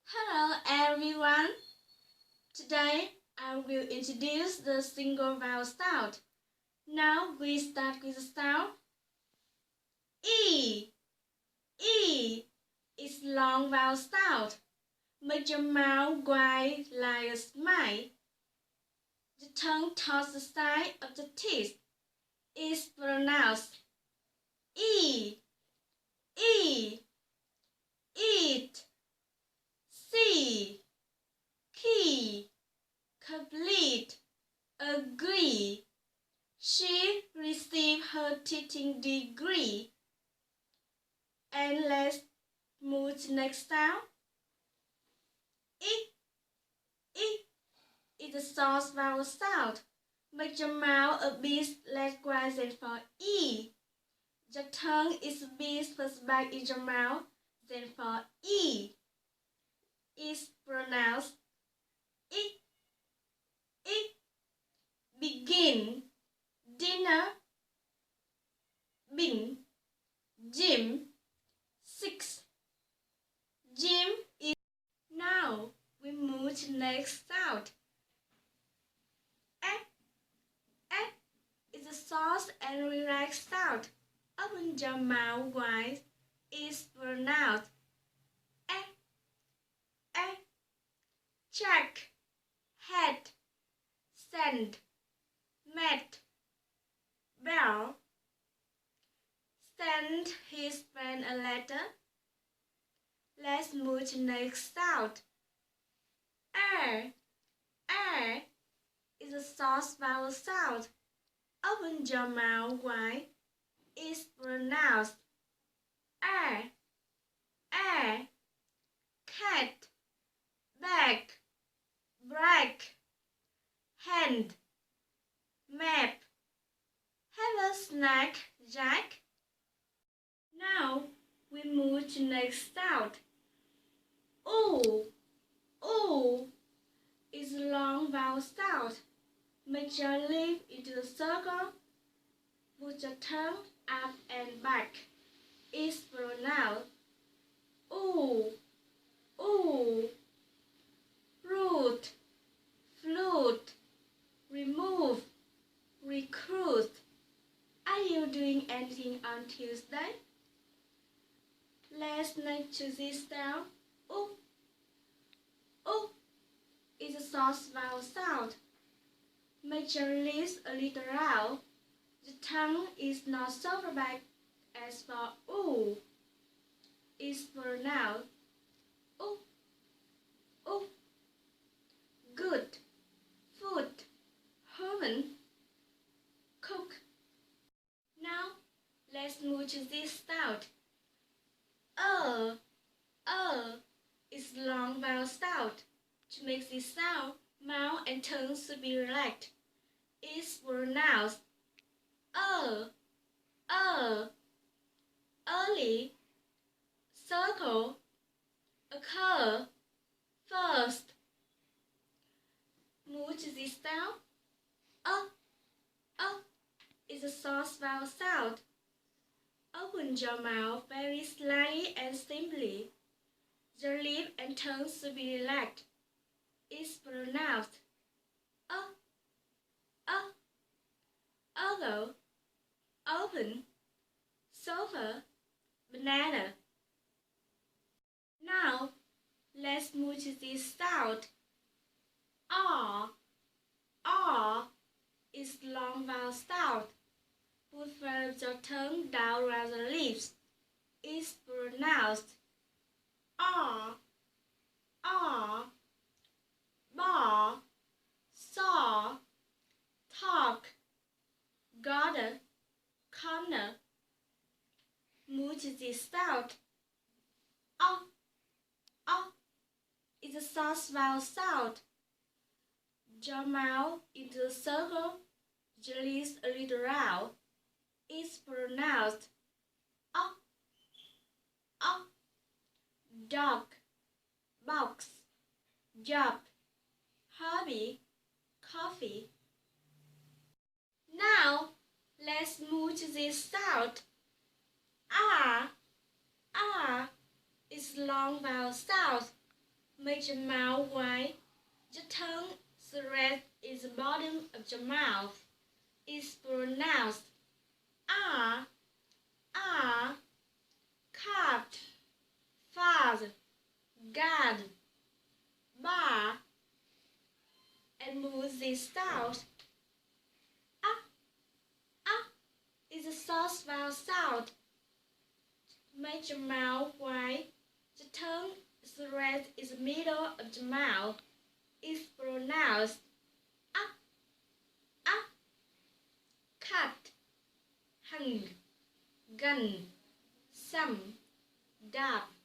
Hello everyone. Today I will introduce the single vowel sound. Now we start with the sound E. E is long vowel sound. Make your mouth wide like a smile. The tongue towards the side of the teeth is pronounced E. E. Eat. See. Key. Complete. Agree. She received her teaching degree. And let's move to next sound. E. E is a soft vowel sound. Make your mouth a bit less wide than for E. Your tongue is a bit first back in your mouth than for E. Is pronounced E. E. Begin. Dinner. Bin. Gym. 6. Gym is. Now we move to next sound. Is a soft and relaxed sound. Open your mouth wide. Is pronounced check. Head. Send. Met. Bell. Send his friend a letter. Let's move to next sound. Air is a soft vowel sound. Open your mouth wide. Is pronounced air. Cat. Bag. Break. Hand. Map. Have a snack, Jack. Now we move to next sound. O is a long vowel sound. Make your lip into a circle. Put your tongue up and back. Is pronounced ooh. Root. Flute. Remove. Recruit. Are you doing anything on Tuesday? Let's next to this sound. O is a soft vowel sound. Make your lips a little round. The tongue is not so far back as for oo. Is pronounced oo. Good. Food. Oven. Cook. Now let's move to this sound. Is long vowel sound. To make this sound, mouth and tongue should be relaxed. Is pronounced early, circle, occur, first. Move to this sound. Is a soft vowel sound. Open your mouth very slightly and simply. Your lip and tongue should be relaxed. Is pronounced ogle, open, sofa, banana. Now let's move to this sound. R is long vowel sound. Put first your tongue down around the lips. Is pronounced R. Bar. Saw. Talk. Garden. Corner. Move to this sound. Is a soft vowel sound. Your mouth into a circle. Your lips a little round. Is pronounced dog, box, job, hobby, coffee. Now let's move to this sound. R is long vowel sound. Make your mouth wide. The tongue rest is the bottom of your mouth. Is pronounced R, R, cut, fast, guard, bar, and move this sound. Is a soft vowel sound. Make your mouth wide. The tongue rest is the middle of the mouth. Is pronounced cut, hung, gun, some, dab.